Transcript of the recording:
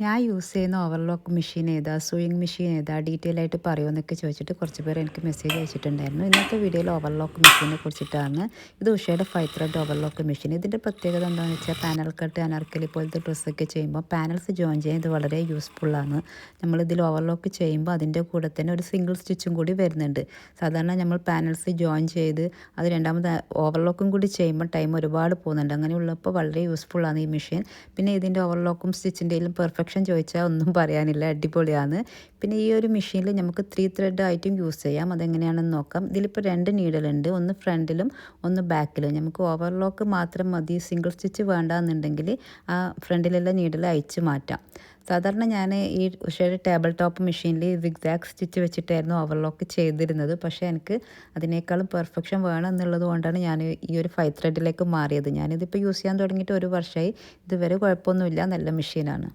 ഞാൻ യൂസ് ചെയ്യുന്ന overlock machine ഏതാ, സൂയിങ് മെഷീൻ ഏതാ, ഡീറ്റെയിൽ ആയിട്ട് പറയുമെന്നൊക്കെ ചോദിച്ചിട്ട് കുറച്ച് പേര് എനിക്ക് മെസ്സേജ് അയച്ചിട്ടുണ്ടായിരുന്നു. ഇന്നത്തെ വീഡിയോയിൽ ഓവർലോക്ക് മെഷീനെ കുറിച്ചിട്ടാണ്. ഇത് ഉഷയുടെ 5 ത്രെഡ് ഓവർലോക്ക് മെഷീൻ. ഇതിൻ്റെ പ്രത്യേകത എന്താണെന്ന് വെച്ചാൽ പാനൽ കട്ട്, അനാർക്കലി പോലത്തെ ഡ്രസ്സൊക്കെ ചെയ്യുമ്പോൾ പാനൽസ് ജോയിൻ ചെയ്യാൻ ഇത് വളരെ യൂസ്ഫുള്ളാണ്. നമ്മളിതിൽ ഓവർലോക്ക് ചെയ്യുമ്പോൾ അതിൻ്റെ കൂടെ തന്നെ ഒരു സിംഗിൾ സ്റ്റിച്ചും കൂടി വരുന്നുണ്ട്. സാധാരണ നമ്മൾ പാനൽസ് ജോയിൻ ചെയ്ത് അത് രണ്ടാമത് ഓവർലോക്കും കൂടി ചെയ്യുമ്പോൾ ടൈം ഒരുപാട് പോകുന്നുണ്ട്. അങ്ങനെയുള്ളപ്പോൾ വളരെ യൂസ്ഫുള്ളാണ് ഈ മെഷീൻ. പിന്നെ ഇതിൻ്റെ ഓവർലോക്കും സ്റ്റിച്ചിൻ്റെയും പെർഫെക്ഷൻ ചോദിച്ചാൽ ഒന്നും പറയാനില്ല, അടിപൊളിയാണ്. പിന്നെ ഈ ഒരു മെഷീനിൽ നമുക്ക് 3 ത്രെഡ് ആയിട്ടും യൂസ് ചെയ്യാം. അതെങ്ങനെയാണെന്ന് നോക്കാം. ഇതിലിപ്പോൾ 2 നീഡലുണ്ട്, ഒന്ന് ഫ്രണ്ടിലും ഒന്ന് ബാക്കിലും. നമുക്ക് ഓവർലോക്ക് മാത്രം മതി, സിംഗിൾ സ്റ്റിച്ച് വേണ്ടാന്നുണ്ടെങ്കിൽ ആ ഫ്രണ്ടിലുള്ള നീഡൽ അയച്ച് മാറ്റാം. സാധാരണ ഞാൻ ഈ ഉഷയുടെ ടേബിൾ ടോപ്പ് മെഷീനിൽ സിഗ്സാഗ് സ്റ്റിച്ച് വെച്ചിട്ടായിരുന്നു ഓവർലോക്ക് ചെയ്തിരുന്നത്. പക്ഷേ എനിക്ക് അതിനേക്കാളും പെർഫെക്ഷൻ വേണം എന്നുള്ളത് കൊണ്ടാണ് ഞാൻ ഈ ഒരു 5 ത്രെഡിലേക്ക് മാറിയത്. ഞാനിതിപ്പോൾ യൂസ് ചെയ്യാൻ തുടങ്ങിയിട്ട് 1 വർഷമായി. ഇതുവരെ കുഴപ്പമൊന്നുമില്ല, നല്ല മെഷീനാണ്.